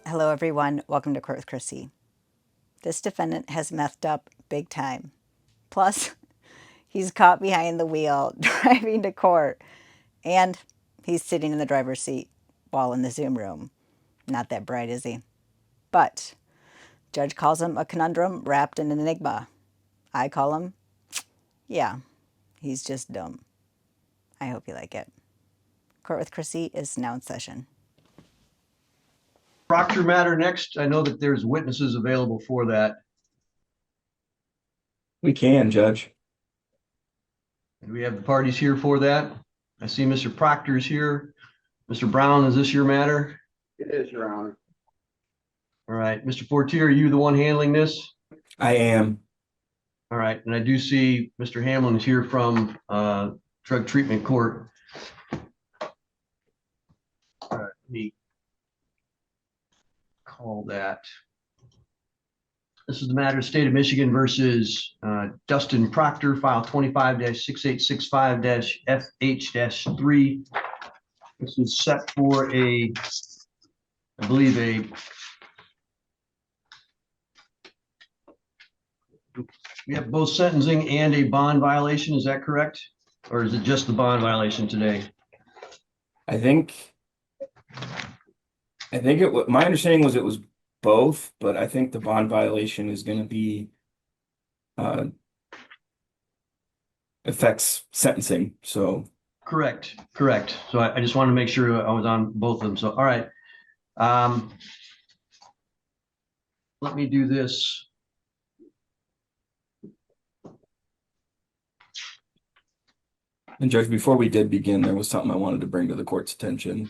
Hello, everyone. Welcome to Court with Krissy. This defendant has methed up big time. Plus, he's caught behind the wheel driving to court, and he's sitting in the driver's seat while in the Zoom room. Not that bright, is he? But judge calls him a conundrum wrapped in an enigma. I call him, yeah, he's just dumb. I hope you like it. Court with Krissy is now in session. Proctor matter next. I know that there's witnesses available for that. We can, Judge. Do we have the parties here for that? I see Mr. Proctor's here. Mr. Brown, is this your matter? It is, Your Honor. All right. Mr. Fortier, are you the one handling this? I am. All right. And I do see Mr. Hamlin is here from Drug Treatment Court. All right. Let me call that. This is the matter of State of Michigan versus Dustin Proctor, file 25-6865-FH-3. This is set for I believe we have both sentencing and a bond violation. Is that correct? Or is it just the bond violation today? I think my understanding was it was both, but I think the bond violation is going to be affects sentencing. So Correct. So I just wanted to make sure I was on both of them. So, all right. Let me do this. And Judge, before we did begin, there was something I wanted to bring to the court's attention.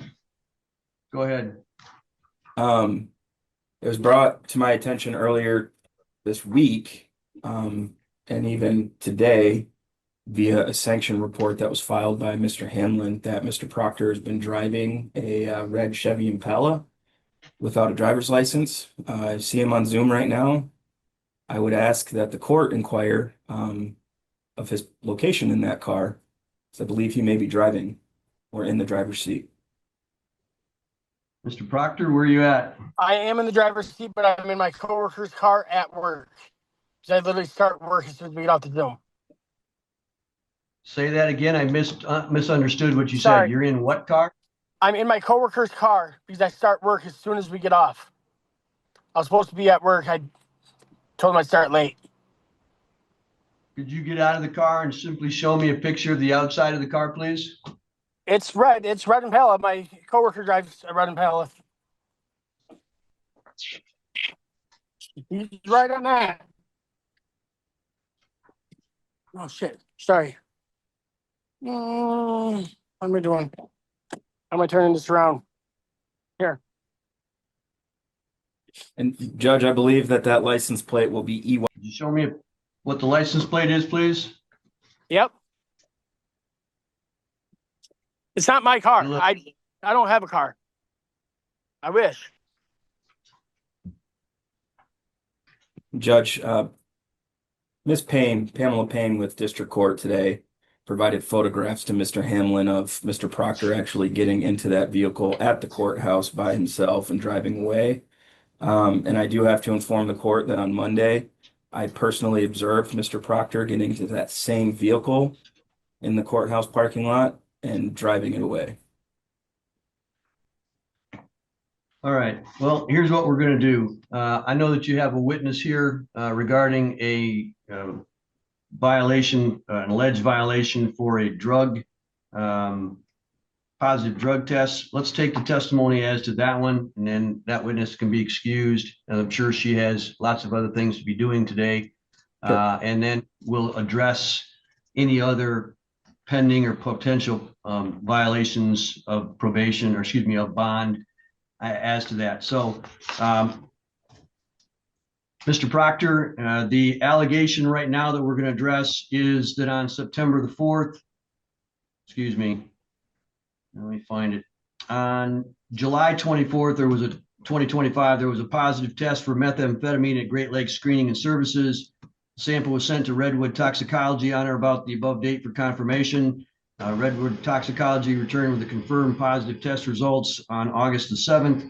Go ahead. It was brought to my attention earlier this week, and even today, via a sanction report that was filed by Mr. Hamlin, that Mr. Proctor has been driving a red Chevy Impala without a driver's license. I see him on Zoom right now. I would ask that the court inquire of his location in that car, because I believe he may be driving or in the driver's seat. Mr. Proctor, where are you at? I am in the driver's seat, but I'm in my coworker's car at work. So I literally start work as soon as we get off the Zoom. Say that again. I misunderstood what you Sorry. said. You're in what car? I'm in my coworker's car because I start work as soon as we get off. I was supposed to be at work. I told him I'd start late. Could you get out of the car and simply show me a picture of the outside of the car, please? It's red. It's red Impala. My coworker drives a red Impala. He's right on that. Oh, shit. Sorry. What am I doing? How am I turning this around? Here. And Judge, I believe that license plate will be EY. Could you show me what the license plate is, please? Yep. It's not my car. Look. I don't have a car. I wish. Judge, Ms. Pamela Payne with District Court today provided photographs to Mr. Hamlin of Mr. Proctor actually getting into that vehicle at the courthouse by himself and driving away. And I do have to inform the court that on Monday, I personally observed Mr. Proctor getting into that same vehicle in the courthouse parking lot and driving it away. All right. Well, here's what we're going to do. I know that you have a witness here regarding a violation, an alleged violation for a drug, positive drug test. Let's take the testimony as to that one, and then that witness can be excused. And I'm sure she has lots of other things to be doing today. Sure. And then we'll address any other pending or potential violations of probation, or excuse me, of bond as to that. So, Mr. Proctor, the allegation right now that we're going to address is that on September the 4th, excuse me, let me find it. On July 24th, 2025, there was a positive test for methamphetamine at Great Lakes Screening and Services. The sample was sent to Redwood Toxicology on or about the above date for confirmation. Redwood Toxicology returned with the confirmed positive test results on August the 7th.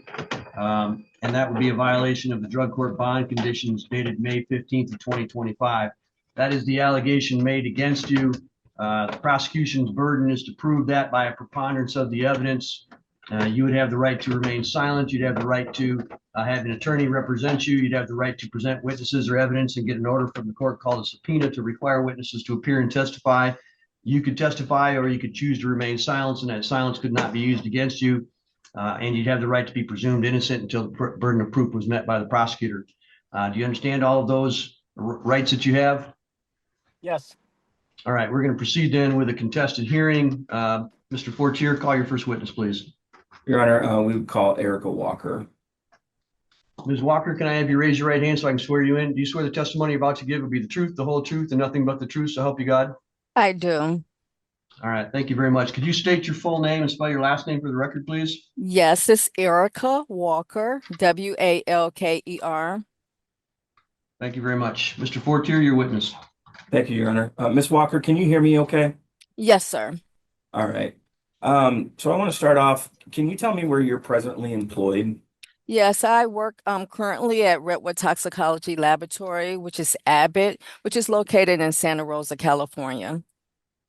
and that would be a violation of the drug court bond conditions dated May 15th of 2025. That is the allegation made against you. The prosecution's burden is to prove that by a preponderance of the evidence. You would have the right to remain silent. You'd have the right to have an attorney represent you. You'd have the right to present witnesses or evidence and get an order from the court called a subpoena to require witnesses to appear and testify. You could testify, or you could choose to remain silent, and that silence could not be used against you. And you'd have the right to be presumed innocent until the burden of proof was met by the prosecutor. Do you understand all of those rights that you have? Yes. All right, we're going to proceed then with a contested hearing. Mr. Fortier, call your first witness, please. Your Honor, we would call Erica Walker. Ms. Walker, can I have you raise your right hand so I can swear you in? Do you swear the testimony you're about to give will be the truth, the whole truth, and nothing but the truth, so help you God? I do. All right, thank you very much. Could you state your full name and spell your last name for the record, please? Yes, it's Erica Walker, Walker. Thank you very much. Mr. Fortier, your witness. Thank you, Your Honor. Ms. Walker, can you hear me okay? Yes, sir. All right. So I want to start off. Can you tell me where you're presently employed? Yes, I work currently at Redwood Toxicology Laboratory, which is Abbott, which is located in Santa Rosa, California.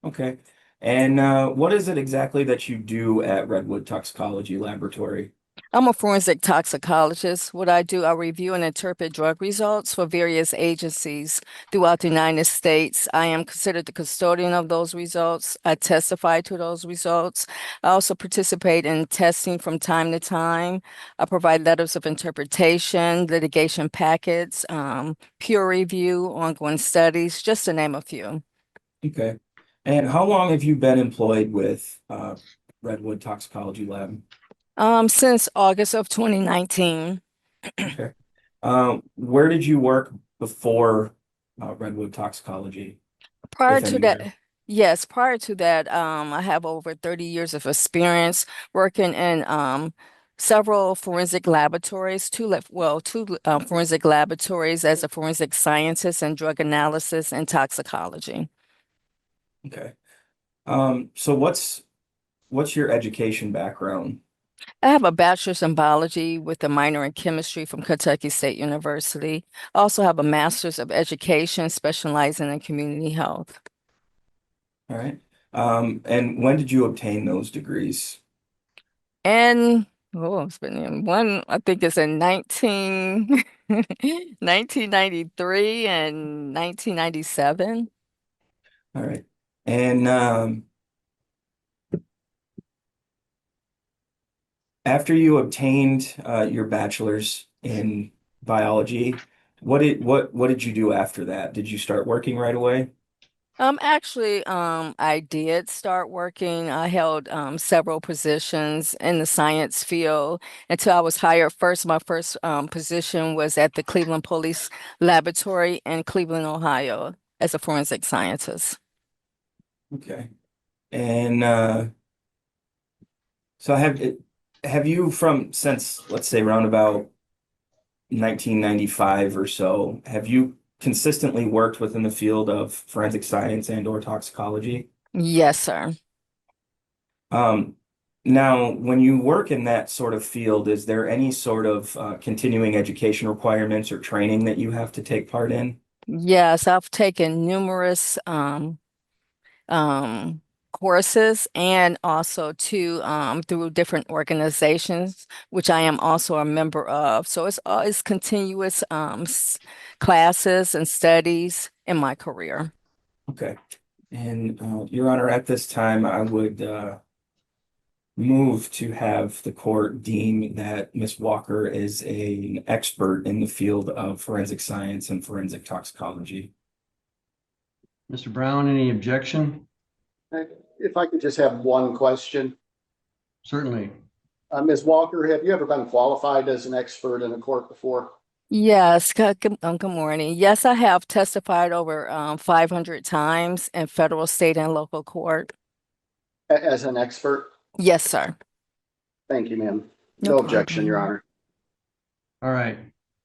Okay. And what is it exactly that you do at Redwood Toxicology Laboratory? I'm a forensic toxicologist. What I do, I review and interpret drug results for various agencies throughout the United States. I am considered the custodian of those results. I testify to those results. I also participate in testing from time to time. I provide letters of interpretation, litigation packets, peer review, ongoing studies, just to name a few. Okay. And how long have you been employed with Redwood Toxicology Lab? Since August of 2019. Okay. Where did you work before Redwood Toxicology, Prior if to anywhere? that, yes, prior to that, I have over 30 years of experience working in several forensic laboratories, two forensic laboratories as a forensic scientist in drug analysis and toxicology. Okay. So what's your education background? I have a bachelor's in biology with a minor in chemistry from Kentucky State University. I also have a master's of education specializing in community health. All right. And when did you obtain those degrees? And it's been in one, I think it's in 1993 and 1997. All right. And after you obtained your bachelor's in biology, what did you do after that? Did you start working right away? I did start working. I held several positions in the science field until I was hired first. My first position was at the Cleveland Police Laboratory in Cleveland, Ohio, as a forensic scientist. Okay. And so have you since, let's say, around about 1995 or so, have you consistently worked within the field of forensic science and or toxicology? Yes, sir. Now, when you work in that sort of field, is there any sort of continuing education requirements or training that you have to take part in? Yes, I've taken numerous courses and also through different organizations, which I am also a member of. So it's continuous classes and studies in my career. Okay. And Your Honor, at this time, I would move to have the court deem that Ms. Walker is an expert in the field of forensic science and forensic toxicology. Mr. Brown, any objection? If I could just have one question. Certainly. Ms. Walker, have you ever been qualified as an expert in a court before? Yes, good morning. Yes, I have testified over 500 times in federal, state, and local court. As an expert? Yes, sir. Thank you, ma'am. No No objection, problem. Your Honor. All right.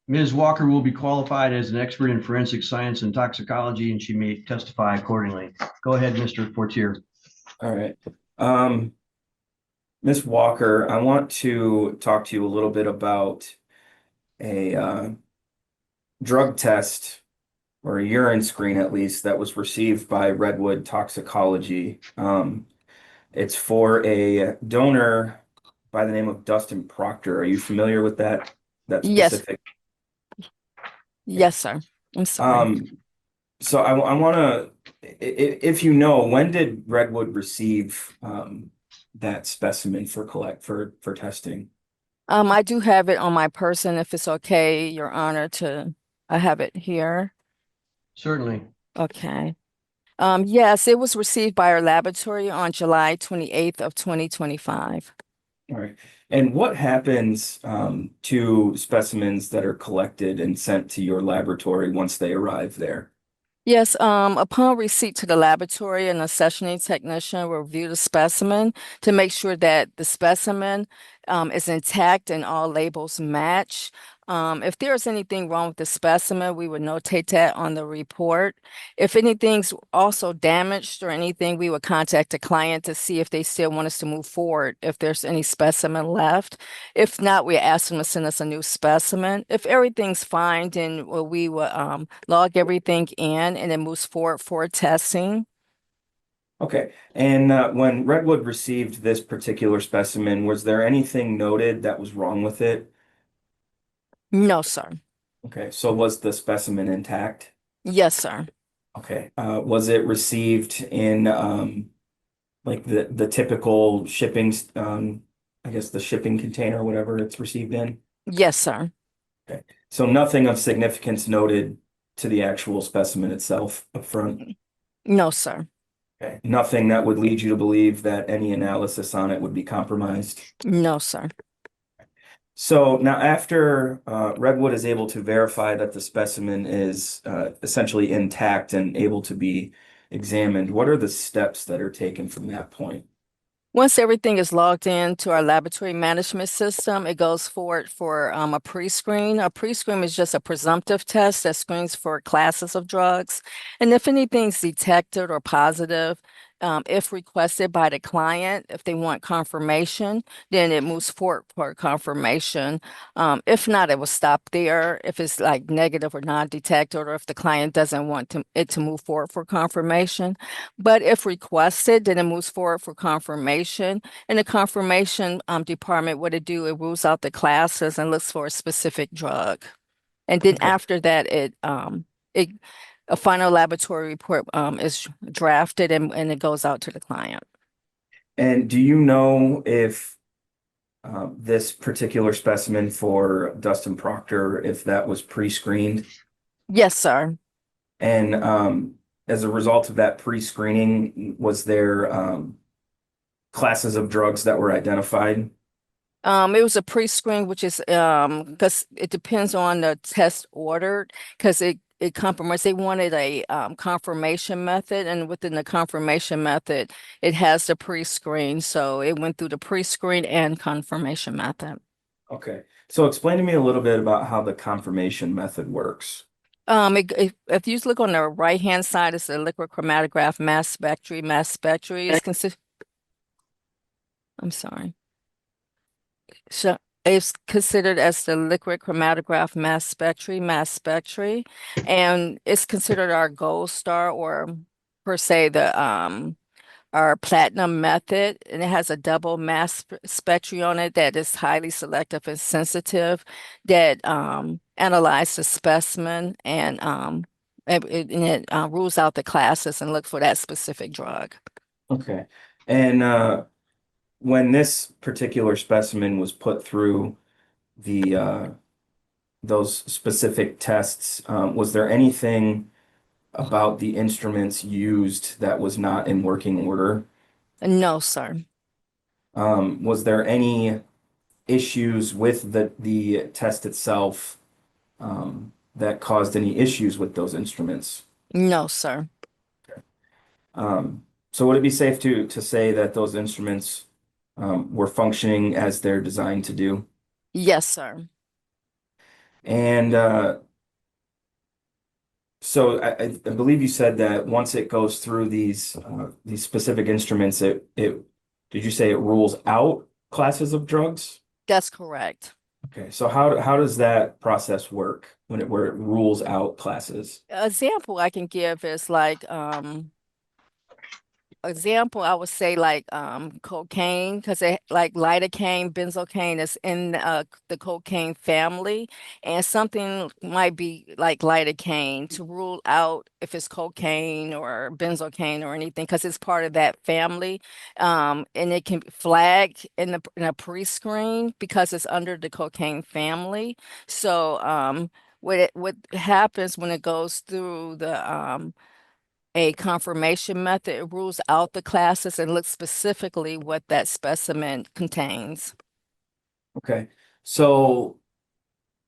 Ms. Walker will be qualified as an expert in forensic science and toxicology, and she may testify accordingly. Go ahead, Mr. Fortier. All right. Ms. Walker, I want to talk to you a little bit about a drug test or a urine screen at least that was received by Redwood Toxicology. It's for a donor by the name of Dustin Proctor. Are you familiar with that Yes, specific? yes, sir. I'm sorry. So I want to, if you know, when did Redwood receive that specimen for testing? I do have it on my person, if it's okay, Your Honor, I have it here. Certainly. Okay. Yes, it was received by our laboratory on July 28th of 2025. All right. And what happens to specimens that are collected and sent to your laboratory once they arrive there? Yes, upon receipt to the laboratory, an accessioning technician will review the specimen to make sure that the specimen is intact and all labels match. If there's anything wrong with the specimen, we would notate that on the report. If anything's also damaged or anything, we would contact the client to see if they still want us to move forward, if there's any specimen left. If not, we ask them to send us a new specimen. If everything's fine, then we will log everything in and it moves forward for testing. Okay. And when Redwood received this particular specimen, was there anything noted that was wrong with it? No, sir. Okay. So was the specimen intact? Yes, sir. Okay. Was it received in like the typical shipping, I guess the shipping container, whatever it's received in? Yes, sir. Okay. So nothing of significance noted to the actual specimen itself up front? No, sir. Okay. Nothing that would lead you to believe that any analysis on it would be compromised? No, sir. So now after Redwood is able to verify that the specimen is essentially intact and able to be examined, what are the steps that are taken from that point? Once everything is logged into our laboratory management system, it goes forward for a pre-screen. A pre-screen is just a presumptive test that screens for classes of drugs. And if anything's detected or positive, if requested by the client, if they want confirmation, then it moves forward for confirmation. If not, it will stop there. If it's like negative or non-detected, or if the client doesn't want it to move forward for confirmation. But if requested, then it moves forward for confirmation. And the confirmation department, what it do, it rules out the classes and looks for a specific drug. And then Okay. after that, it a final laboratory report is drafted and it goes out to the client. And do you know if this particular specimen for Dustin Proctor, if that was pre-screened? Yes, sir. And as a result of that pre-screening, was there classes of drugs that were identified? It was a pre-screen, which is because it depends on the test ordered, because it compromised. They wanted a confirmation method, and within the confirmation method, it has the pre-screen. So it went through the pre-screen and confirmation method. Okay. So explain to me a little bit about how the confirmation method works. If you look on the right-hand side, it's a liquid chromatograph mass spectry. Mass spectry is I'm sorry. So it's considered as the liquid chromatograph mass spectry, and it's considered our gold star, or per se the our platinum method, and it has a double mass spectry on it that is highly selective and sensitive, that analyze the specimen and it rules out the classes and look for that specific drug. Okay. And when this particular specimen was put through the those specific tests, was there anything about the instruments used that was not in working order? No, sir. Was there any issues with the test itself that caused any issues with those instruments? No, sir. So would it be safe to say that those instruments were functioning as they're designed to do? Yes, sir. And so I believe you said that once it goes through these specific instruments, it did you say it rules out classes of drugs? That's correct. Okay, so how does that process work where it rules out classes? Example I can give is like example, I would say like cocaine, because it like lidocaine, benzocaine is in the cocaine family, and something might be like lidocaine to rule out if it's cocaine or benzocaine or anything, because it's part of that family, and it can be flagged in a pre-screen because it's under the cocaine family. So what happens when it goes through the a confirmation method, it rules out the classes and looks specifically what that specimen contains. Okay, so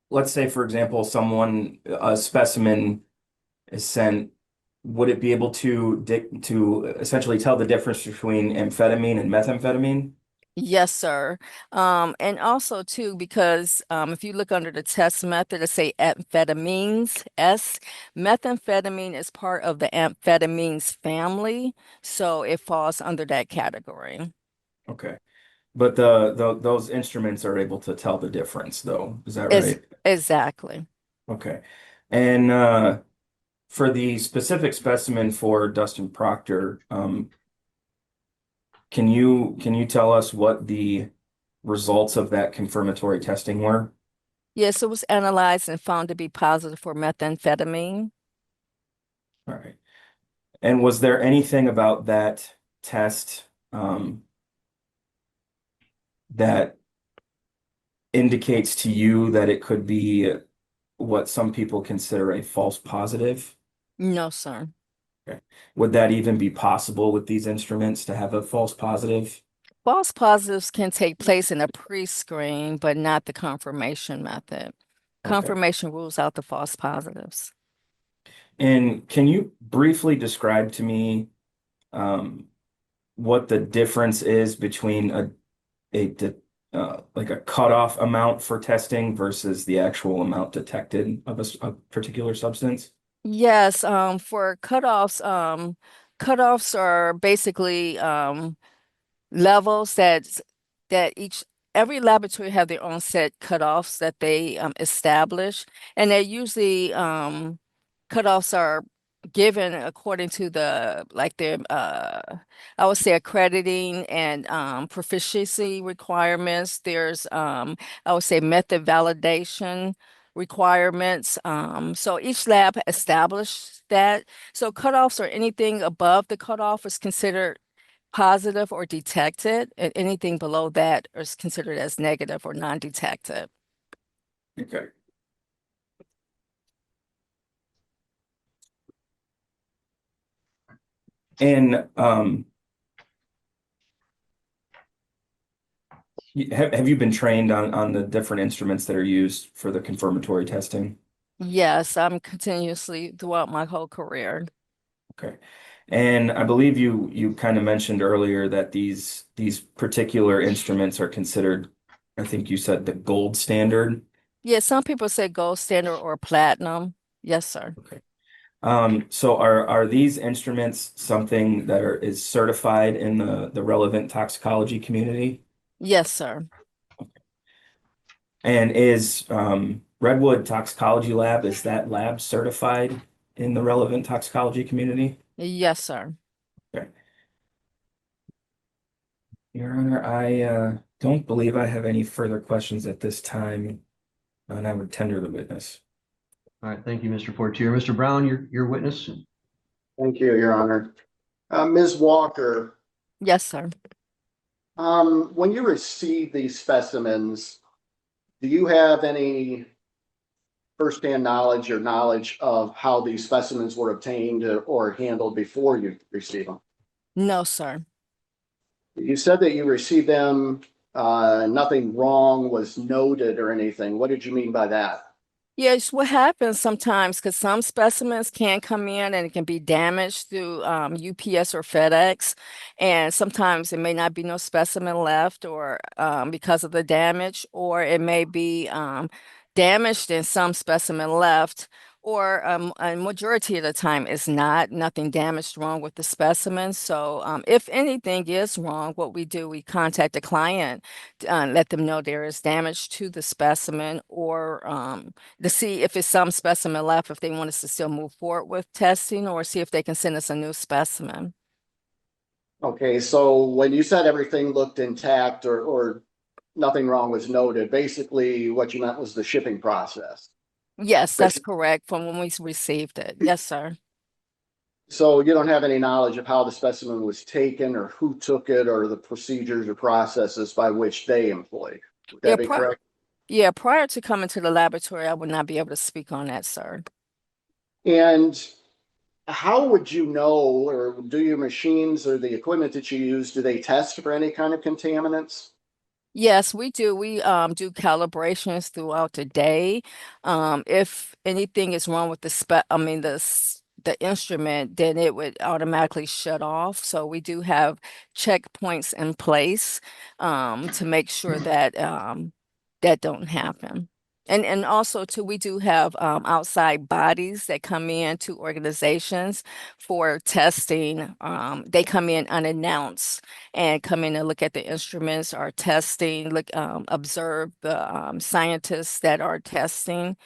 let's say, for example, a specimen is sent, would it be able to essentially tell the difference between amphetamine and methamphetamine? Yes, sir. And also too, because if you look under the test method, it say amphetamines, methamphetamine is part of the amphetamines family, so it falls under that category. Okay. But those instruments are able to tell the difference, though. Is that Is right? exactly. Okay. And for the specific specimen for Dustin Proctor, can you tell us what the results of that confirmatory testing were? Yes, it was analyzed and found to be positive for methamphetamine. All right. And was there anything about that test that indicates to you that it could be what some people consider a false positive? No, sir. Okay. Would that even be possible with these instruments to have a false positive? False positives can take place in a pre-screen, but not the confirmation method. Okay. Confirmation rules out the false positives. And can you briefly describe to me um, what the difference is between like a cutoff amount for testing versus the actual amount detected of a particular substance? Yes, for cutoffs, cutoffs are basically levels that each every laboratory have their own set cutoffs that they establish, and they're usually cutoffs are given according to the like their I would say accrediting and proficiency requirements. There's I would say method validation requirements. So each lab established that. So cutoffs or anything above the cutoff is considered positive or detected, and anything below that is considered as negative or non-detected. Okay. And have you been trained on the different instruments that are used for the confirmatory testing? Yes, I'm continuously throughout my whole career. Okay. And I believe you kind of mentioned earlier that these particular instruments are considered, I think you said the gold standard. Yeah, some people say gold standard or platinum. Yes, sir. Okay. So are these instruments something that is certified in the relevant toxicology community? Yes, sir. And is Redwood Toxicology Lab, is that lab certified in the relevant toxicology community? Yes, sir. Okay. Your Honor, I don't believe I have any further questions at this time, and I would tender the witness. All right, thank you, Mr. Fortier. Mr. Brown, your witness. Thank you, Your Honor. Ms. Walker, Yes, sir. when you receive these specimens, do you have any firsthand knowledge or knowledge of how these specimens were obtained or handled before you receive them? No, sir. You said that you received them, nothing wrong was noted or anything. What did you mean by that? Yes, what happens sometimes, because some specimens can come in and it can be damaged through UPS or FedEx, and sometimes it may not be no specimen left, or because of the damage, or it may be damaged and some specimen left, or a majority of the time it's not nothing damaged wrong with the specimen. So if anything is wrong, what we do, we contact the client, let them know there is damage to the specimen, or to see if it's some specimen left, if they want us to still move forward with testing, or see if they can send us a new specimen. Okay, so when you said everything looked intact or nothing wrong was noted, basically what you meant was the shipping process. Yes, But that's correct, from when we received it. Yes, sir. so you don't have any knowledge of how the specimen was taken or who took it or the procedures or processes by which they employed. Would Yeah, that be correct? yeah, prior to coming to the laboratory, I would not be able to speak on that, sir. And how would you know, or do your machines or the equipment that you use, do they test for any kind of contaminants? Yes, we do. We do calibrations throughout the day. If anything is wrong with the instrument, then it would automatically shut off. So we do have checkpoints in place to make sure that that don't happen. And also too, we do have outside bodies that come in to organizations for testing. They come in unannounced and come in and look at the instruments, are testing, look, observe the scientists that are testing.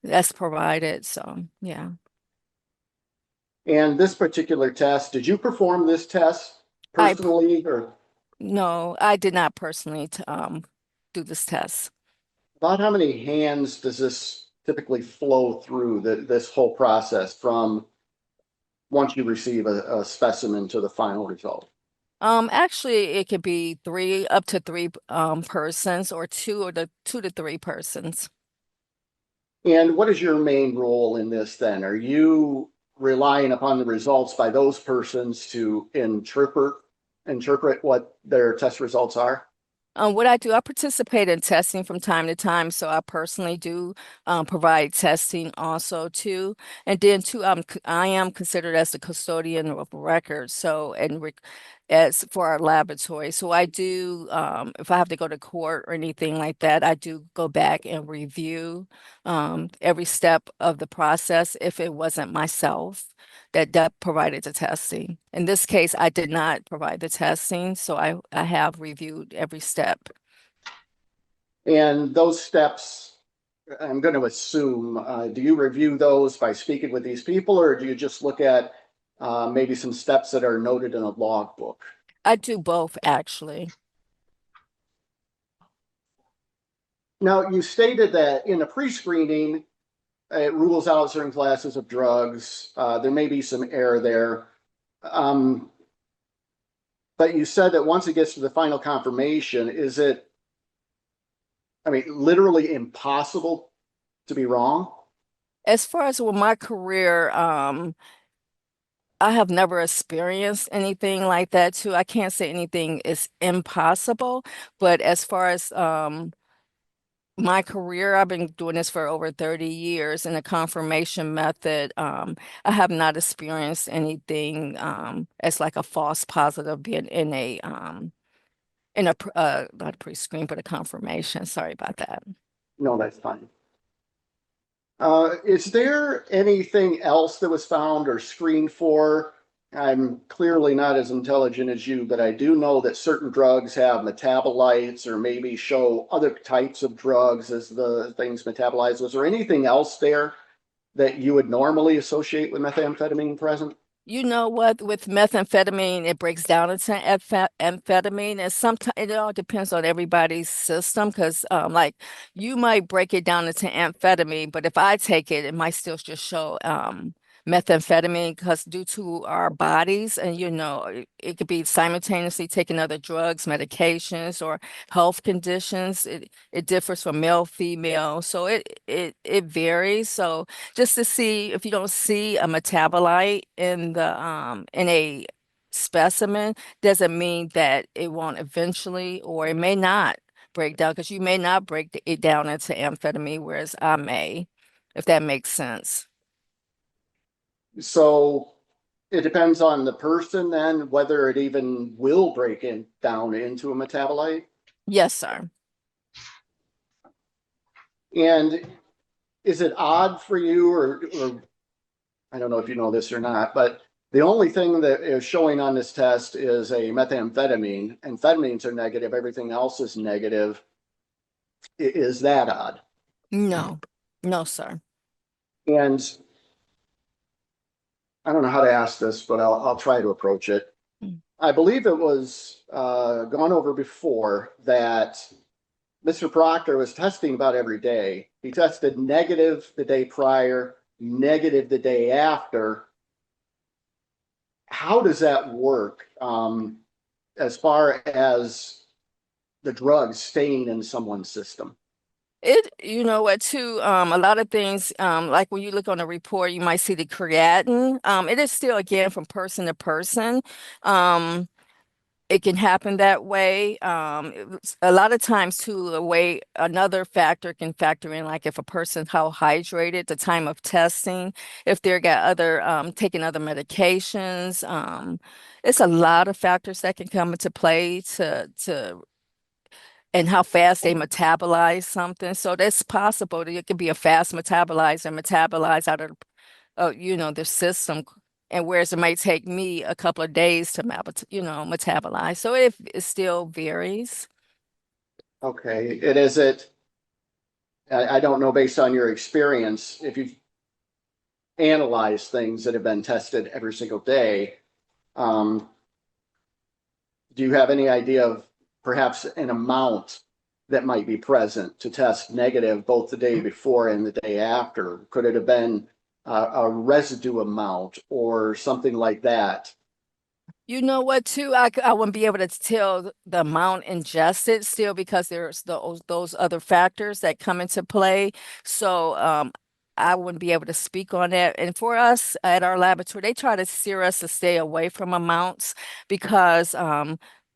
That's provided. So yeah. And this particular test, did you perform this test I personally, or No, I did not personally do this test. about how many hands does this typically flow through this whole process from once you receive a specimen to the final result? Actually, it could be up to three persons, or two to three persons. And what is your main role in this then? Are you relying upon the results by those persons to interpret what their test results are? What I do, I participate in testing from time to time, so I personally do provide testing also too. And then too, I am considered as the custodian of records, so as for our laboratory. So I do, if I have to go to court or anything like that, I do go back and review every step of the process if it wasn't myself that provided the testing. In this case, I did not provide the testing, so I have reviewed every step. And those steps, I'm going to assume, do you review those by speaking with these people, or do you just look at maybe some steps that are noted in a logbook? I do both, actually. Now, you stated that in a pre-screening, it rules out certain classes of drugs. There may be some error there. Um, but you said that once it gets to the final confirmation, is it, I mean, literally impossible to be wrong? As far as with my career, I have never experienced anything like that too. I can't say anything is impossible, but as far as my career, I've been doing this for over 30 years in a confirmation method. I have not experienced anything as like a false positive being not a pre-screen, but a confirmation. Sorry about that. No, that's fine. Is there anything else that was found or screened for? I'm clearly not as intelligent as you, but I do know that certain drugs have metabolites or maybe show other types of drugs as the things metabolize. Was there anything else there that you would normally associate with methamphetamine present? You know what? With methamphetamine, it breaks down into amphetamine, and sometimes it all depends on everybody's system. Because, like, you might break it down into amphetamine, but if I take it, it might still just show methamphetamine. Because due to our bodies, and it could be simultaneously taking other drugs, medications, or health conditions. It differs from male, female, so it varies. So just to see if you don't see a metabolite in a specimen doesn't mean that it won't eventually, or it may not break down, because you may not break it down into amphetamine, whereas I may, if that makes sense. So it depends on the person then, whether it even will break it down into a metabolite. Yes, sir. And is it odd for you, or I don't know if you know this or not, but the only thing that is showing on this test is a methamphetamine. Amphetamines are negative, everything else is negative. Is that odd? No, no, sir. And I don't know how to ask this, but I'll try to approach it. Mm. I believe it was gone over before that Mr. Proctor was testing about every day. He tested negative the day prior, negative the day after. How does that work as far as the drugs staying in someone's system? You know what, too, a lot of things, like when you look on a report, you might see the creatinine. It is still, again, from person to person. Um, it can happen that way. A lot of times too, another factor can factor in, like if a person how hydrated, the time of testing, if they're got other taking other medications. It's a lot of factors that can come into play to and how fast they metabolize something. So that's possible that it could be a fast metabolizer, metabolize out of the system. And whereas it might take me a couple of days to metabolize. So it still varies. Okay, and is it, I don't know based on your experience, if you've analyzed things that have been tested every single day, um, do you have any idea of perhaps an amount that might be present to test negative both the day before and the day after? Could it have been a residue amount or something like that? You know what, too? I wouldn't be able to tell the amount ingested still because there's those other factors that come into play. So I wouldn't be able to speak on that. And for us at our laboratory, they try to steer us to stay away from amounts because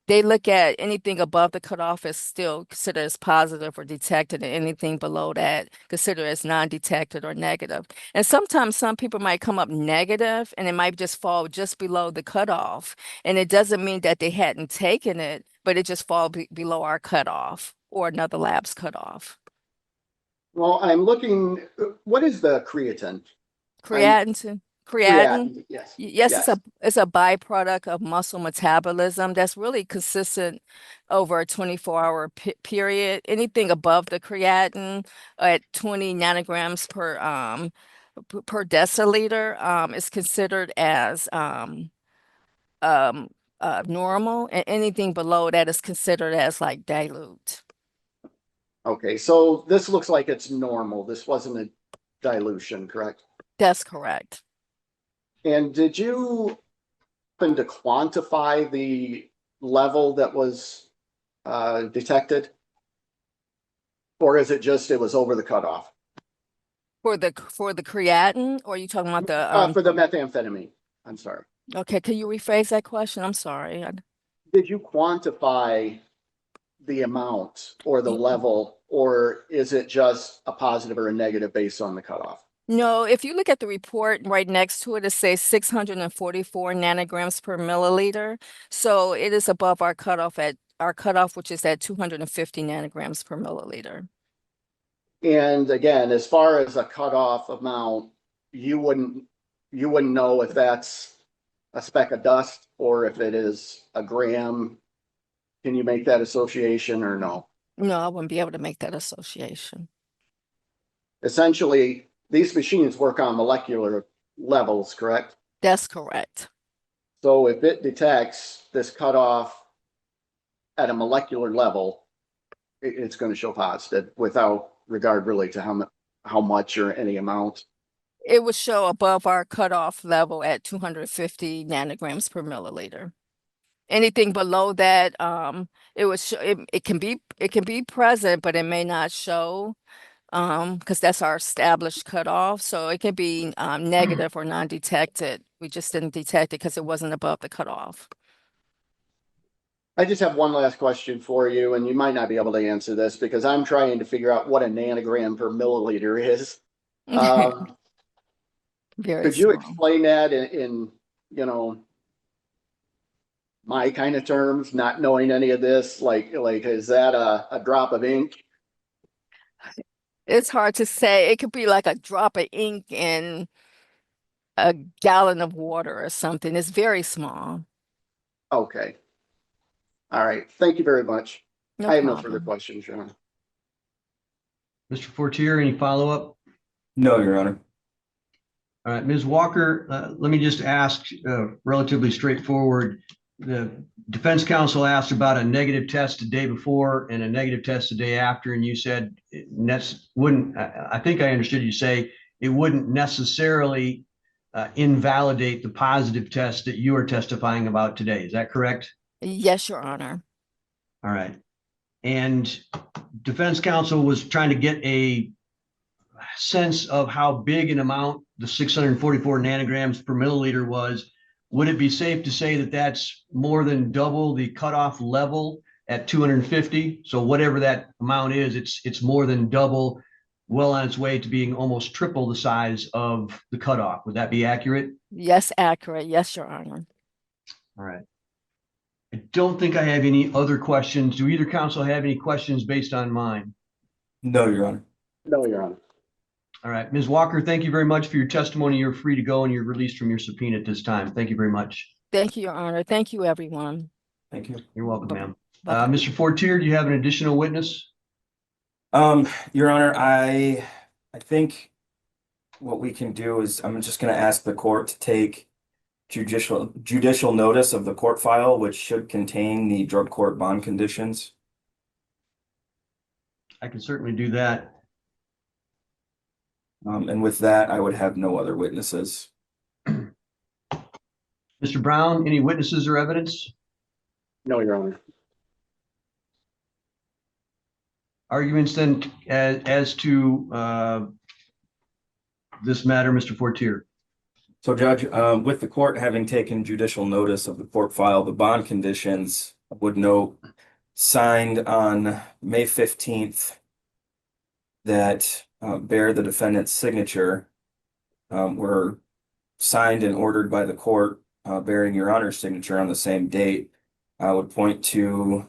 they look at anything above the cutoff as still considered as positive or detected, and anything below that considered as non-detected or negative. And sometimes some people might come up negative and it might just fall just below the cutoff. And it doesn't mean that they hadn't taken it, but it just fall below our cutoff or another lab's cutoff. Well, I'm looking, what is the creatine? I'm Creatinine. creatinine, yes, Yes, yes. it's a byproduct of muscle metabolism that's really consistent over a 24-hour period. Anything above the creatinine at 20 nanograms per deciliter is considered as normal, and anything below that is considered as like dilute. Okay, so this looks like it's normal. This wasn't a dilution, correct? That's correct. And did you happen to quantify the level that was detected? Or is it just it was over the cutoff? For the creatinine, or are you talking about the For the methamphetamine, I'm sorry. okay, can you rephrase that question? I'm sorry. Did you quantify the amount or the level, or is it just a positive or a negative based on the cutoff? No, if you look at the report right next to it, it says 644 nanograms per milliliter. So it is above our cutoff, which is at 250 nanograms per milliliter. And again, as far as a cutoff amount, you wouldn't know if that's a speck of dust or if it is a gram. Can you make that association or no? No, I wouldn't be able to make that association. Essentially, these machines work on molecular levels, correct? That's correct. So if it detects this cutoff at a molecular level, it's going to show positive without regard really to how much or any amount. It would show above our cutoff level at 250 nanograms per milliliter. Anything below that, it would show it can be present, but it may not show because that's our established cutoff. So it can be negative or non-detected. We just didn't detect it because it wasn't above the cutoff. I just have one last question for you, and you might not be able to answer this because I'm trying to figure out what a nanogram per milliliter is. Very Could you small. explain that in my kind of terms, not knowing any of this? Like is that a drop of ink? It's hard to say. It could be like a drop of ink in a gallon of water or something. It's very small. Okay. All right. Thank you very much. No I have no further problem. questions, Your Honor. Mr. Fortier, any follow-up? No, Your Honor. All right, Ms. Walker, let me just ask relatively straightforward. The defense counsel asked about a negative test the day before and a negative test the day after, and you said I think I understood you say it wouldn't necessarily invalidate the positive test that you are testifying about today. Is that correct? Yes, Your Honor. All right. And defense counsel was trying to get a sense of how big an amount the 644 nanograms per milliliter was. Would it be safe to say that that's more than double the cutoff level at 250? So whatever that amount is, it's more than double, well on its way to being almost triple the size of the cutoff. Would that be accurate? Yes, accurate. Yes, Your Honor. All right. I don't think I have any other questions. Do either counsel have any questions based on mine? No, Your Honor. No, Your Honor. All right, Ms. Walker, thank you very much for your testimony. You're free to go and you're released from your subpoena at this time. Thank you very much. Thank you, Your Honor. Thank you, everyone. Thank you. You're welcome, ma'am. Bye-bye. Mr. Fortier, do you have an additional witness? Your Honor, I think what we can do is I'm just going to ask the court to take judicial notice of the court file, which should contain the drug court bond conditions. I can certainly do that. And with that, I would have no other witnesses. Mr. Brown, any witnesses or evidence? No, Your Honor. Arguments then as to this matter, Mr. Fortier. So, Judge, with the court having taken judicial notice of the court file, the bond conditions would note signed on May 15th that bear the defendant's signature were signed and ordered by the court bearing Your Honor's signature on the same date. I would point to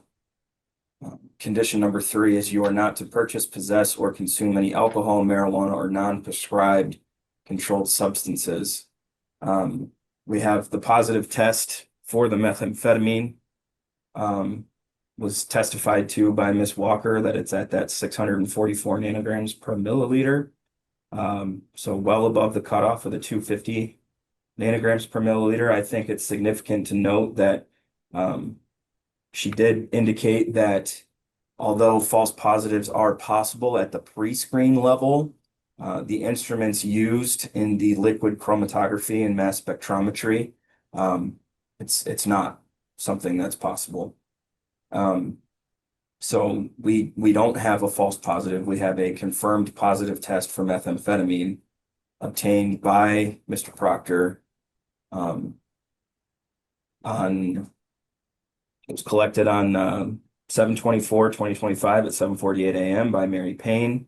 condition number 3 is you are not to purchase, possess, or consume any alcohol, marijuana, or non-prescribed controlled substances. We have the positive test for the methamphetamine was testified to by Ms. Walker that it's at that 644 nanograms per milliliter. So well above the cutoff of the 250 nanograms per milliliter. I think it's significant to note that she did indicate that although false positives are possible at the pre-screen level, the instruments used in the liquid chromatography and mass spectrometry, it's not something that's possible. So we don't have a false positive. We have a confirmed positive test for methamphetamine obtained by Mr. Proctor it was collected on 7/24/2025 at 7:48 a.m. by Mary Payne.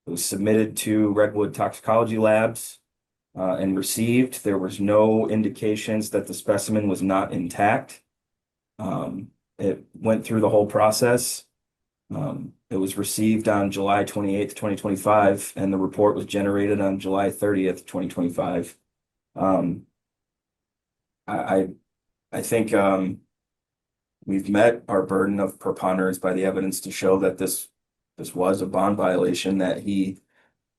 It was submitted to Redwood Toxicology Labs and received. There was no indications that the specimen was not intact. It went through the whole process. It was received on July 28th, 2025, and the report was generated on July 30th, 2025. I think we've met our burden of preponderance by the evidence to show that this was a bond violation, that he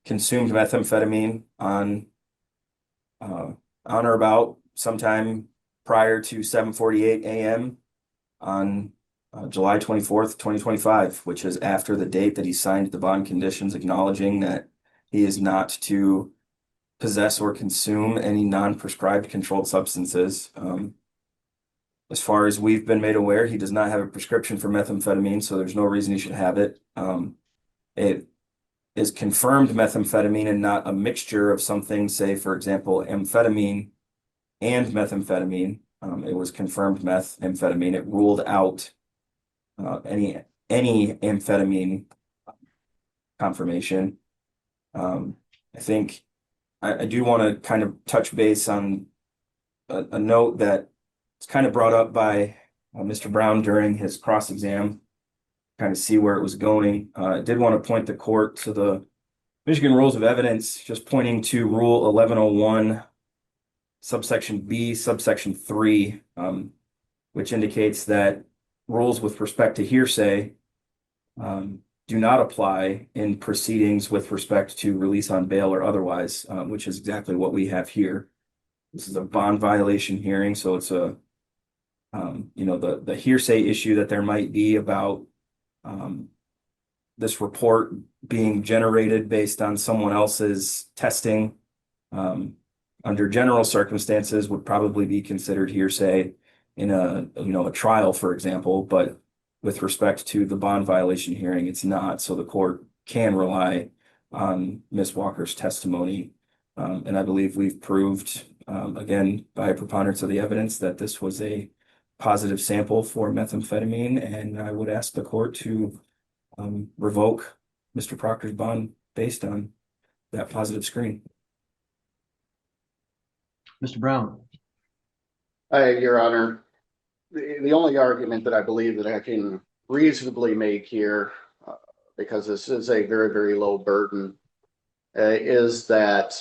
consumed methamphetamine on or about sometime prior to 7:48 a.m. on July 24th, 2025, which is after the date that he signed the bond conditions acknowledging that he is not to possess or consume any non-prescribed controlled substances. As far as we've been made aware, he does not have a prescription for methamphetamine, so there's no reason he should have it. It is confirmed methamphetamine and not a mixture of something, say, for example, amphetamine and methamphetamine. It was confirmed methamphetamine. It ruled out any amphetamine confirmation. I think I do want to kind of touch base on a note that it's kind of brought up by Mr. Brown during his cross-exam, kind of see where it was going. I did want to point the court to the Michigan Rules of Evidence, just pointing to Rule 1101, subsection B, subsection 3, which indicates that rules with respect to hearsay do not apply in proceedings with respect to release on bail or otherwise, which is exactly what we have here. This is a bond violation hearing, so it's a, the hearsay issue that there might be about this report being generated based on someone else's testing under general circumstances would probably be considered hearsay in a trial, for example, but with respect to the bond violation hearing, it's not. So the court can rely on Ms. Walker's testimony. And I believe we've proved, again, by a preponderance of the evidence that this was a positive sample for methamphetamine. And I would ask the court to revoke Mr. Proctor's bond based on that positive screen. Mr. Brown. Your Honor, the only argument that I believe that I can reasonably make here, because this is a very, very low burden, is that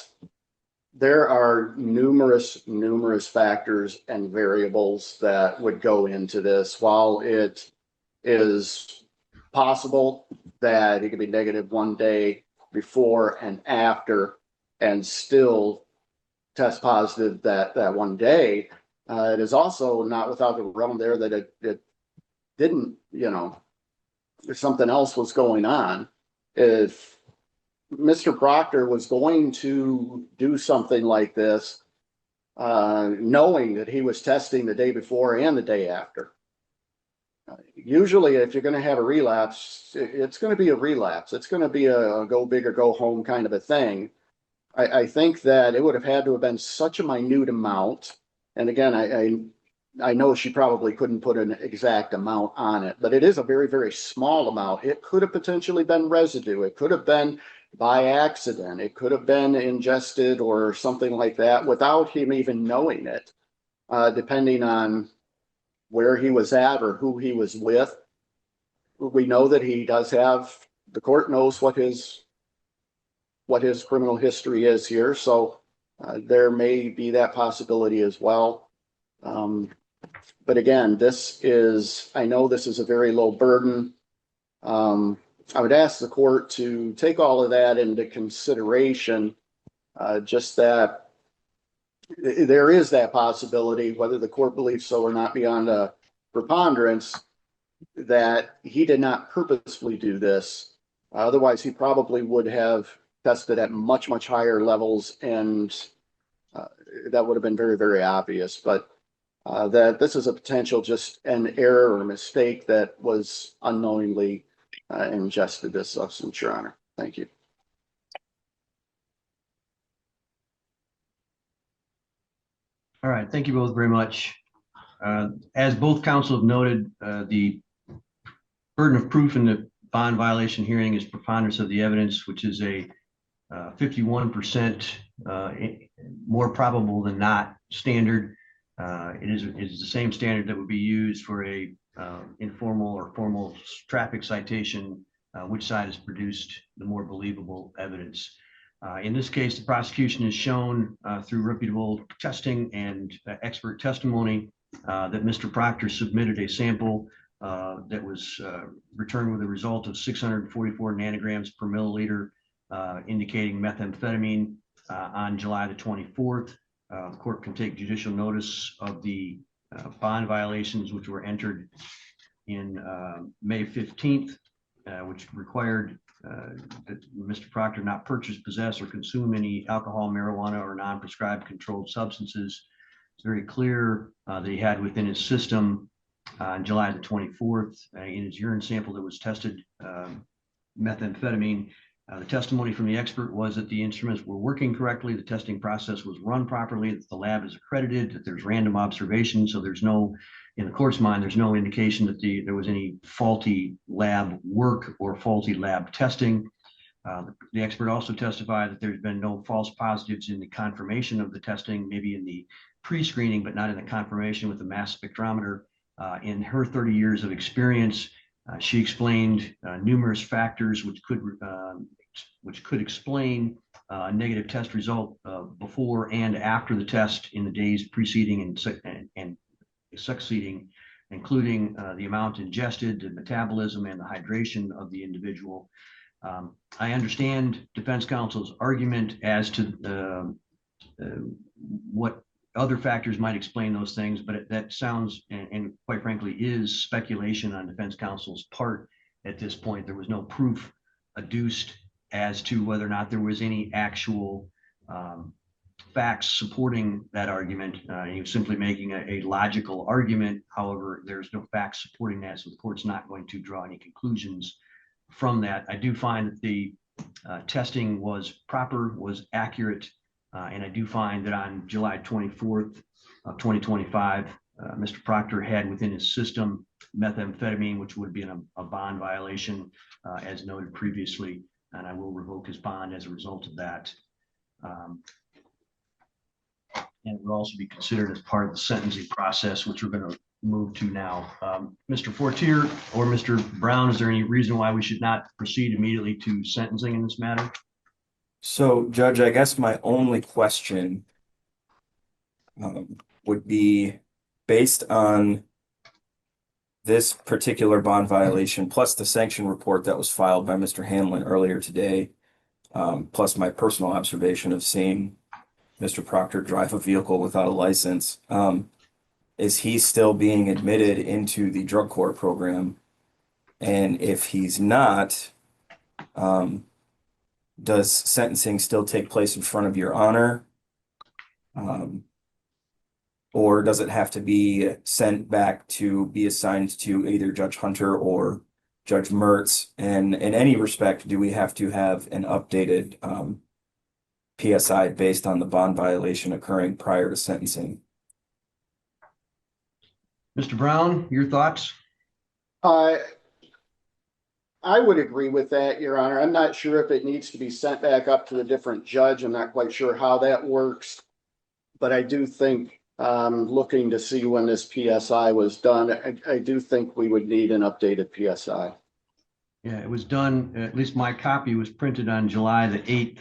there are numerous factors and variables that would go into this. While it is possible that it could be negative one day before and after and still test positive that one day, it is also not without the realm there that it didn't, if something else was going on. If Mr. Proctor was going to do something like this, knowing that he was testing the day before and the day after, usually if you're going to have a relapse, it's going to be a relapse. It's going to be a go big or go home kind of a thing. I think that it would have had to have been such a minute amount. And again, I know she probably couldn't put an exact amount on it, but it is a very, very small amount. It could have potentially been residue. It could have been by accident. It could have been ingested or something like that without him even knowing it, depending on where he was at or who he was with. We know that he does have, the court knows what his criminal history is here. So there may be that possibility as well. But again, I know this is a very low burden. I would ask the court to take all of that into consideration, just that there is that possibility, whether the court believes so or not beyond a preponderance, that he did not purposefully do this. Otherwise, he probably would have tested at much, much higher levels, and that would have been very, very obvious. But that this is a potential just an error or mistake that was unknowingly ingested this substance, Your Honor. Thank you. All right, thank you both very much. As both counsel have noted, the burden of proof in the bond violation hearing is preponderance of the evidence, which is a 51% more probable than not standard. It is the same standard that would be used for a informal or formal traffic citation. Which side has produced the more believable evidence? In this case, the prosecution has shown through reputable testing and expert testimony that Mr. Proctor submitted a sample that was returned with a result of 644 nanograms per milliliter, indicating methamphetamine on July the 24th. The court can take judicial notice of the bond violations which were entered in May 15th, which required that Mr. Proctor not purchase, possess, or consume any alcohol, marijuana, or non-prescribed controlled substances. It's very clear that he had within his system on July the 24th in his urine sample that was tested methamphetamine. The testimony from the expert was that the instruments were working correctly, the testing process was run properly, that the lab is accredited, that there's random observation. So there's no, in the court's mind, there's no indication that there was any faulty lab work or faulty lab testing. The expert also testified that there's been no false positives in the confirmation of the testing, maybe in the pre-screening, but not in the confirmation with the mass spectrometer. In her 30 years of experience, she explained numerous factors which could which could explain a negative test result before and after the test in the days preceding and succeeding, including the amount ingested, the metabolism, and the hydration of the individual. I understand defense counsel's argument as to what other factors might explain those things, but that sounds, and quite frankly, is speculation on defense counsel's part at this point. There was no proof adduced as to whether or not there was any actual facts supporting that argument. He was simply making a logical argument. However, there's no facts supporting that, so the court's not going to draw any conclusions from that. I do find that the testing was proper, was accurate, and I do find that on July 24th of 2025, Mr. Proctor had within his system methamphetamine, which would be a bond violation, as noted previously, and I will revoke his bond as a result of that. And it would also be considered as part of the sentencing process, which we're going to move to now. Mr. Fortier or Mr. Brown, is there any reason why we should not proceed immediately to sentencing in this matter? So, Judge, I guess my only question would be, based on this particular bond violation, plus the sanction report that was filed by Mr. Hanlon earlier today, plus my personal observation of seeing Mr. Proctor drive a vehicle without a license, is he still being admitted into the drug court program? And if he's not, does sentencing still take place in front of your honor? Or does it have to be sent back to be assigned to either Judge Hunter or Judge Mertz? And in any respect, do we have to have an updated PSI based on the bond violation occurring prior to sentencing? Mr. Brown, your thoughts? I would agree with that, Your Honor. I'm not sure if it needs to be sent back up to the different judge. I'm not quite sure how that works. But I do think, looking to see when this PSI was done, I do think we would need an updated PSI. Yeah, it was done, at least my copy was printed on July the 8th,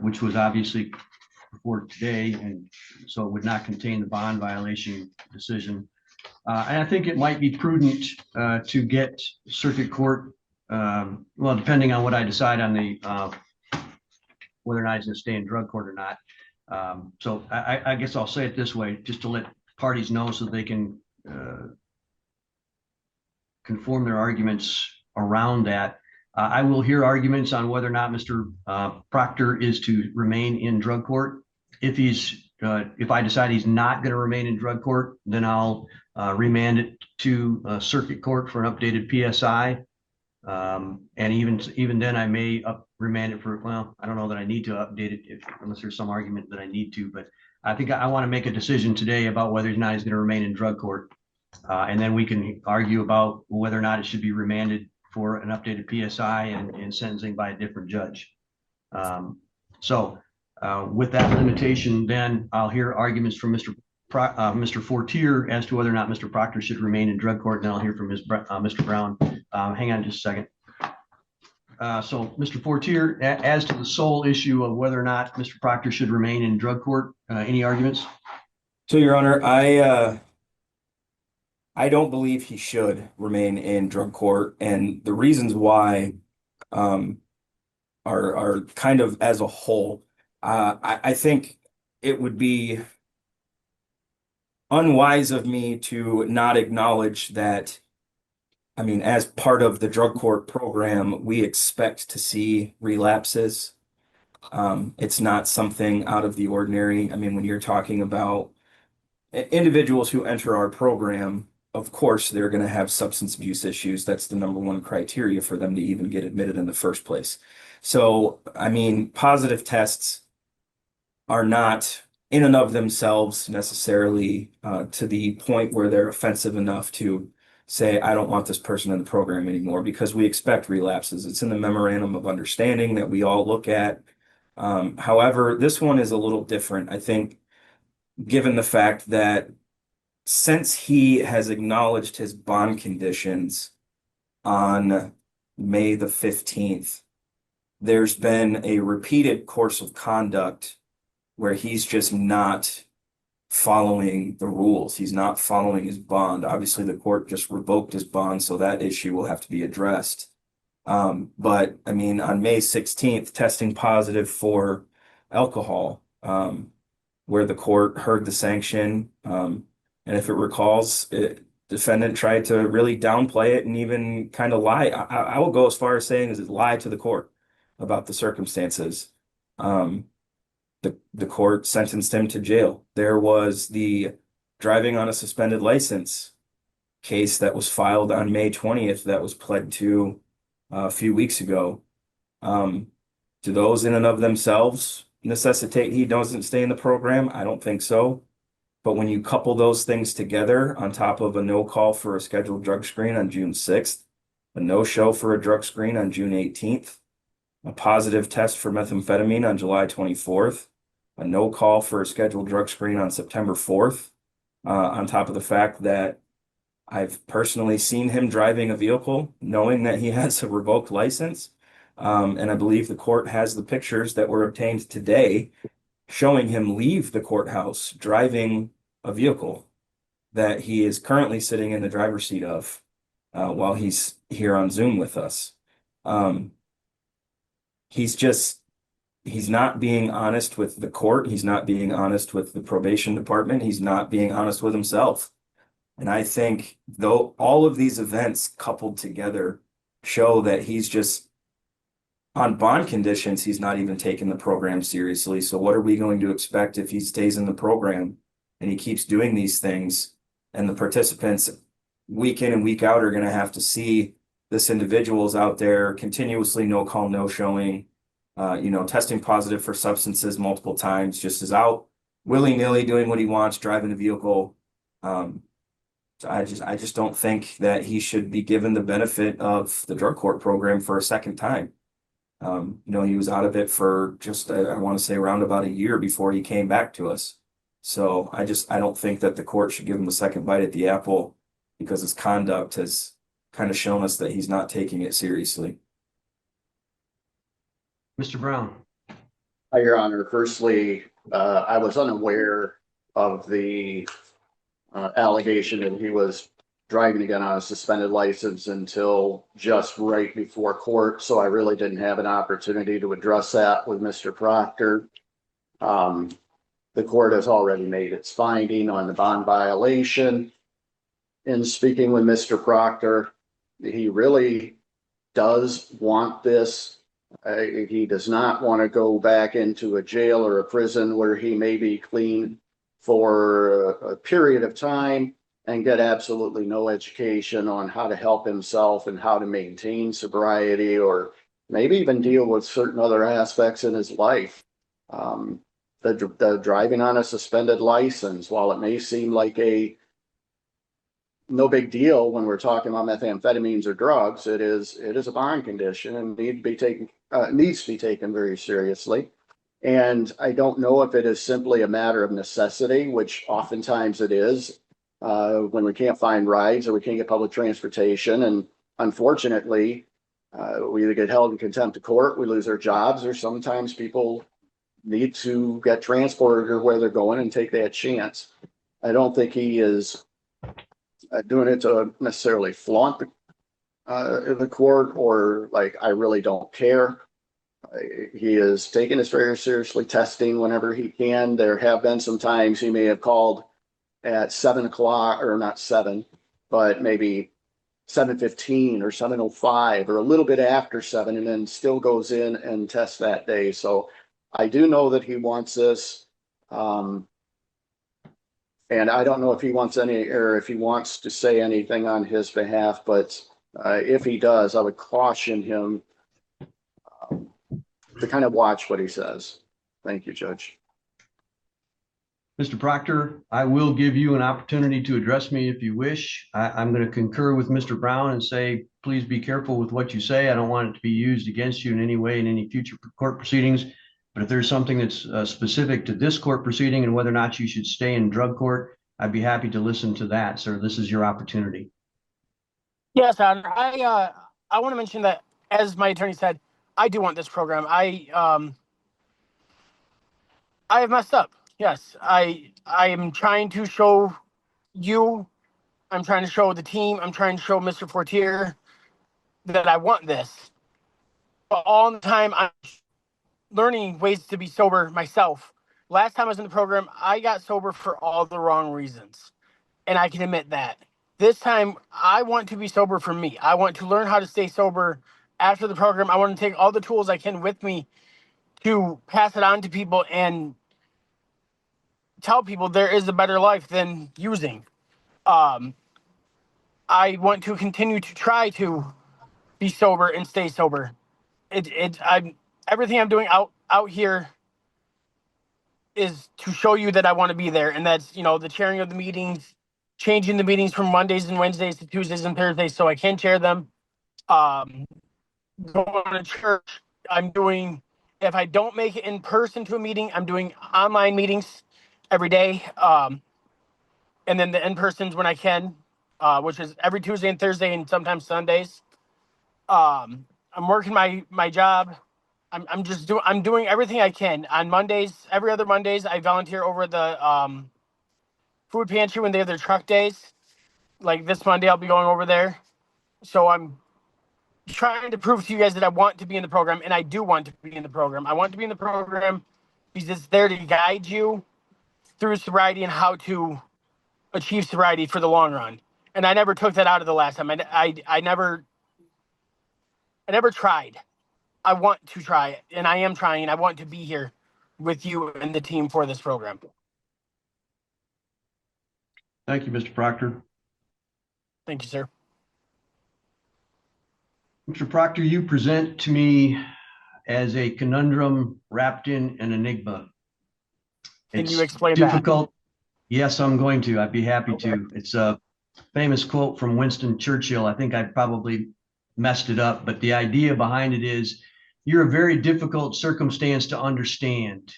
which was obviously before today, and so it would not contain the bond violation decision. And I think it might be prudent to get circuit court, well, depending on what I decide on the whether or not he's going to stay in drug court or not. So I guess I'll say it this way, just to let parties know so they can conform their arguments around that. I will hear arguments on whether or not Mr. Proctor is to remain in drug court. If I decide he's not going to remain in drug court, then I'll remand it to circuit court for an updated PSI. And even then, I may remand it for, well, I don't know that I need to update it unless there's some argument that I need to, but I think I want to make a decision today about whether or not he's going to remain in drug court. And then we can argue about whether or not it should be remanded for an updated PSI and sentencing by a different judge. So with that limitation, then I'll hear arguments from Mr. Fortier as to whether or not Mr. Proctor should remain in drug court, and then I'll hear from Mr. Brown. Hang on just a second. So Mr. Fortier, as to the sole issue of whether or not Mr. Proctor should remain in drug court, any arguments? So, Your Honor, I don't believe he should remain in drug court, and the reasons why are kind of as a whole. I think it would be unwise of me to not acknowledge that, I mean, as part of the drug court program, we expect to see relapses. It's not something out of the ordinary. I mean, when you're talking about individuals who enter our program, of course, they're going to have substance abuse issues. That's the number one criteria for them to even get admitted in the first place. So, I mean, positive tests are not in and of themselves necessarily to the point where they're offensive enough to say, I don't want this person in the program anymore, because we expect relapses. It's in the memorandum of understanding that we all look at. However, this one is a little different, I think, given the fact that since he has acknowledged his bond conditions on May the 15th, there's been a repeated course of conduct where he's just not following the rules. He's not following his bond. Obviously, the court just revoked his bond, so that issue will have to be addressed. But I mean, on May 16th, testing positive for alcohol, where the court heard the sanction. And if it recalls, defendant tried to really downplay it and even kind of lie. I will go as far as saying is it lie to the court about the circumstances. The court sentenced him to jail. There was the driving on a suspended license case that was filed on May 20th that was pled to a few weeks ago. Do those in and of themselves necessitate he doesn't stay in the program? I don't think so. But when you couple those things together on top of a no call for a scheduled drug screen on June 6th, a no show for a drug screen on June 18th, a positive test for methamphetamine on July 24th, a no call for a scheduled drug screen on September 4th, on top of the fact that I've personally seen him driving a vehicle knowing that he has a revoked license. And I believe the court has the pictures that were obtained today showing him leave the courthouse driving a vehicle that he is currently sitting in the driver's seat of while he's here on Zoom with us. He's not being honest with the court. He's not being honest with the probation department. He's not being honest with himself. And I think though all of these events coupled together show that he's just on bond conditions, he's not even taking the program seriously. So what are we going to expect if he stays in the program and he keeps doing these things? And the participants week in and week out are going to have to see this individual's out there continuously no call, no showing, testing positive for substances multiple times, just is out willy-nilly doing what he wants, driving a vehicle. So I just don't think that he should be given the benefit of the drug court program for a second time. He was out of it for just, I want to say around about a year before he came back to us. So I don't think that the court should give him a second bite at the apple because his conduct has kind of shown us that he's not taking it seriously. Mr. Brown. Hi, Your Honor. Firstly, I was unaware of the allegation that he was driving again on a suspended license until just right before court. So I really didn't have an opportunity to address that with Mr. Proctor. The court has already made its finding on the bond violation. In speaking with Mr. Proctor, he really does want this. He does not want to go back into a jail or a prison where he may be clean for a period of time and get absolutely no education on how to help himself and how to maintain sobriety or maybe even deal with certain other aspects in his life. The driving on a suspended license, while it may seem like no big deal when we're talking about methamphetamines or drugs, it is a bond condition and needs to be taken very seriously. And I don't know if it is simply a matter of necessity, which oftentimes it is, when we can't find rides or we can't get public transportation. And unfortunately, we either get held in contempt of court, we lose our jobs, or sometimes people need to get transported or where they're going and take that chance. I don't think he is doing it to necessarily flaunt the court or like, I really don't care. He is taking this very seriously, testing whenever he can. There have been some times he may have called at 7 o'clock, or not 7, but maybe 7:15 or 7:05 or a little bit after 7, and then still goes in and tests that day. So I do know that he wants this. And I don't know if he wants if he wants to say anything on his behalf, but if he does, I would caution him to kind of watch what he says. Thank you, Judge. Mr. Proctor, I will give you an opportunity to address me if you wish. I'm going to concur with Mr. Brown and say, please be careful with what you say. I don't want it to be used against you in any way in any future court proceedings. But if there's something that's specific to this court proceeding and whether or not you should stay in drug court, I'd be happy to listen to that, sir. This is your opportunity. Yes, Honor. I want to mention that, as my attorney said, I do want this program. I have messed up. Yes, I am trying to show you. I'm trying to show the team. I'm trying to show Mr. Fortier that I want this. But all the time, I'm learning ways to be sober myself. Last time I was in the program, I got sober for all the wrong reasons, and I can admit that. This time, I want to be sober for me. I want to learn how to stay sober after the program. I want to take all the tools I can with me to pass it on to people and tell people there is a better life than using. Um, I want to continue to try to be sober and stay sober. I'm everything I'm doing out here is to show you that I want to be there, and that's the chairing of the meetings, changing the meetings from Mondays and Wednesdays to Tuesdays and Thursdays so I can chair them. Going to church, I'm doing. If I don't make it in person to a meeting, I'm doing online meetings every day, and then the in persons when I can, which is every Tuesday and Thursday, and sometimes Sundays. I'm working my job. I'm doing everything I can. On Mondays, every other Mondays, I volunteer over the food pantry when they have their truck days. Like this Monday, I'll be going over there. So I'm trying to prove to you guys that I want to be in the program, and I do want to be in the program. I want to be in the program because it's there to guide you through sobriety and how to achieve sobriety for the long run. And I never took that out of the last time. I never tried. I want to try it, and I am trying, and I want to be here with you and the team for this program. Thank you, Mr. Proctor. Thank you, sir. Mr. Proctor, you present to me as a conundrum wrapped in an enigma. Can It's you explain difficult. Yes, I'm going to. I'd be happy to. It's a famous quote from Winston Churchill. I think I probably messed it up, but the idea behind it is you're a very difficult circumstance to understand.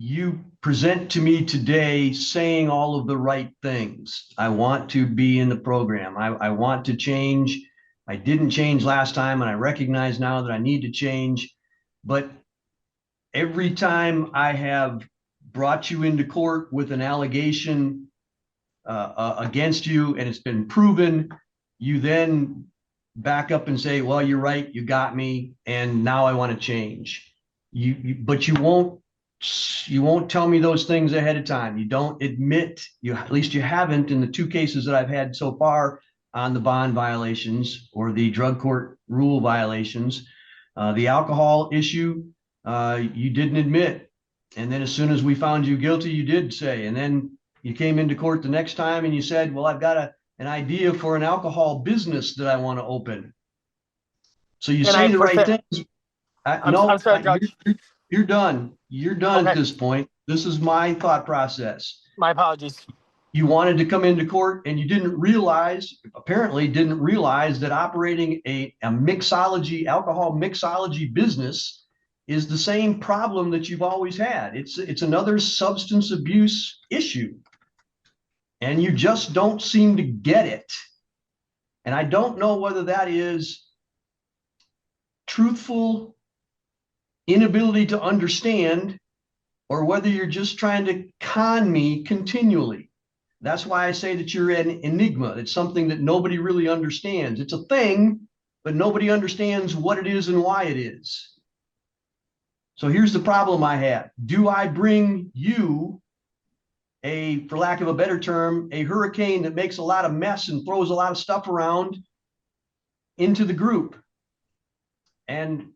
You present to me today saying all of the right things. I want to be in the program. I want to change. I didn't change last time, and I recognize now that I need to change. But every time I have brought you into court with an allegation against you and it's been proven, you then back up and say, well, you're right, you got me, and now I want to change. But you won't tell me those things ahead of time. You don't admit, at least you haven't in the two cases that I've had so far on the bond violations or the drug court rule violations. The alcohol issue, you didn't admit. And then as soon as we found you guilty, you did say, and then you came into court the next time and you said, well, I've got an idea for an alcohol business that I want to open. So you say the right things. I'm sorry, Judge. You're done. You're done at this point. This is my thought process. My apologies. You wanted to come into court and you apparently didn't realize that operating a mixology, alcohol mixology business is the same problem that you've always had. It's another substance abuse issue. And you just don't seem to get it. And I don't know whether that is truthful inability to understand or whether you're just trying to con me continually. That's why I say that you're an enigma. It's something that nobody really understands. It's a thing, but nobody understands what it is and why it is. So here's the problem I have. Do I bring you for lack of a better term, a hurricane that makes a lot of mess and throws a lot of stuff around into the group? And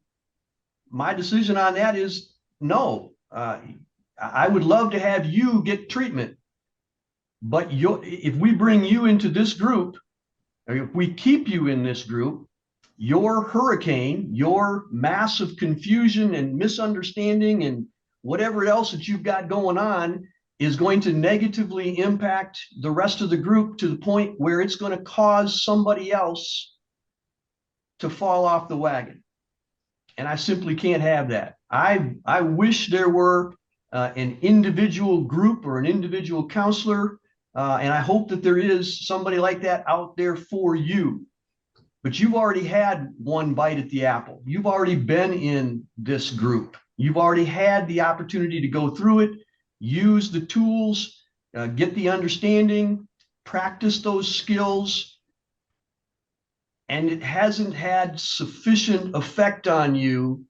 my decision on that is no. I would love to have you get treatment, but if we bring you into this group, or if we keep you in this group, your hurricane, your massive confusion and misunderstanding and whatever else that you've got going on is going to negatively impact the rest of the group to the point where it's going to cause somebody else to fall off the wagon. And I simply can't have that. I wish there were an individual group or an individual counselor, and I hope that there is somebody like that out there for you. but you've already had one bite at the apple. You've already been in this group. You've already had the opportunity to go through it, use the tools, get the understanding, practice those skills, and it hasn't had sufficient effect on you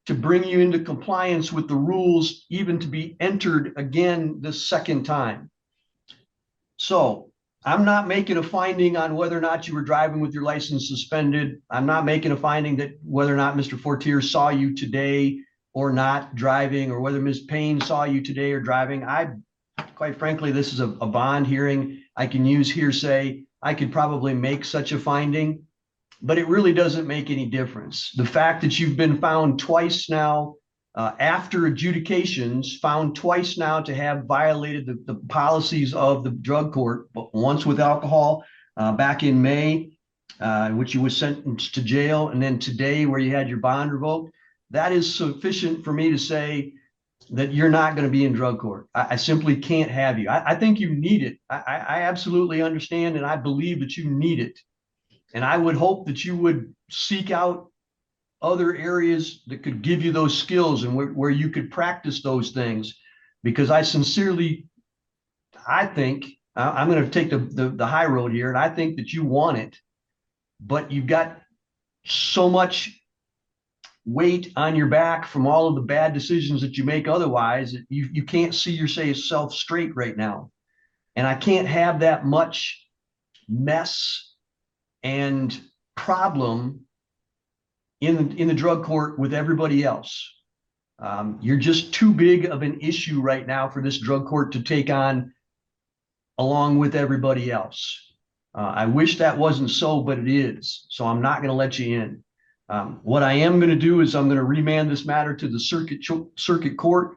to bring you into compliance with the rules, even to be entered again this second time. So I'm not making a finding on whether or not you were driving with your license suspended. I'm not making a finding that whether or not Mr. Fortier saw you today or not driving, or whether Ms. Payne saw you today or driving. Quite frankly, this is a bond hearing. I can use hearsay. I could probably make such a finding, but it really doesn't make any difference. The fact that you've been found twice now, after adjudications, found twice now to have violated the policies of the drug court, but once with alcohol back in May, which you was sentenced to jail, and then today where you had your bond revoked, that is sufficient for me to say that you're not going to be in drug court. I simply can't have you. I think you need it. I absolutely understand, and I believe that you need it. And I would hope that you would seek out other areas that could give you those skills and where you could practice those things, because I think I'm going to take the high road here, and I think that you want it, but you've got so much weight on your back from all of the bad decisions that you make otherwise. You can't see yourself straight right now, and I can't have that much mess and problem in the drug court with everybody else. You're just too big of an issue right now for this drug court to take on along with everybody else. I wish that wasn't so, but it is. So I'm not going to let you in. What I am going to do is I'm going to remand this matter to the circuit court,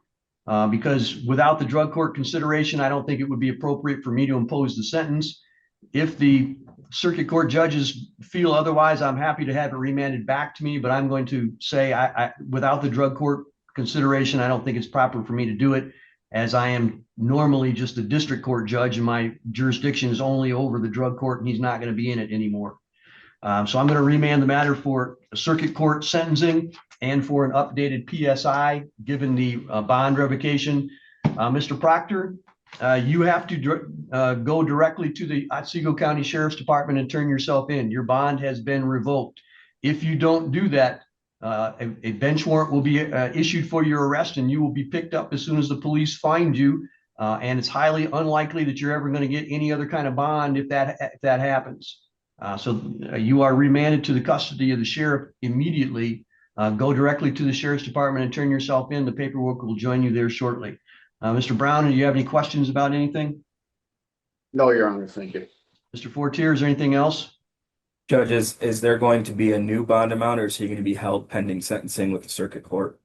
because without the drug court consideration, I don't think it would be appropriate for me to impose the sentence. If the circuit court judges feel otherwise, I'm happy to have it remanded back to me, but I'm going to say without the drug court consideration, I don't think it's proper for me to do it, as I am normally just a district court judge and my jurisdiction is only over the drug court, and he's not going to be in it anymore. So I'm going to remand the matter for circuit court sentencing and for an updated PSI, given the bond revocation. Mr. Proctor, you have to go directly to the Otsego County Sheriff's Department and turn yourself in. Your bond has been revoked. If you don't do that, a bench warrant will be issued for your arrest, and you will be picked up as soon as the police find you. And it's highly unlikely that you're ever going to get any other kind of bond if that happens. So you are remanded to the custody of the sheriff immediately. Go directly to the Sheriff's Department and turn yourself in. The paperwork will join you there shortly. Mr. Brown, do you have any questions about anything? No, Your Honor, thank you. Mr. Fortier, is there anything else? Judge, is there going to be a new bond amount, or is he going to be held pending sentencing with the circuit court?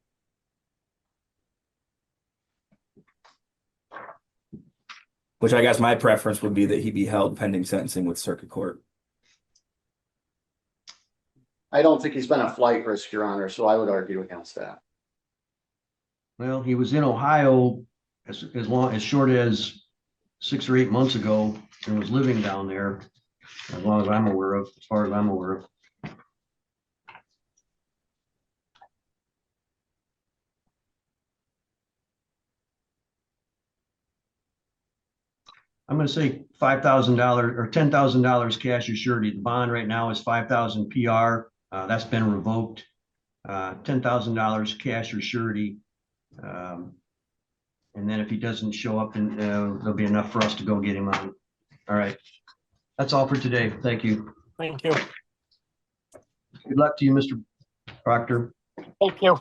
Which I guess my preference would be that he be held pending sentencing with circuit court. I don't think he's been a flight risk, Your Honor, so I would argue against that. Well, he was in Ohio as short as 6 or 8 months ago and was living down there, as long as I'm aware of, as far as I'm aware of. I'm going to say $5,000 or $10,000 cash or surety. The bond right now is $5,000 PR. That's been revoked. $10,000 cash or surety. And then if he doesn't show up, then there'll be enough for us to go get him on. All right. That's all for today. Thank you. Thank you. Good luck to you, Mr. Proctor. Thank you.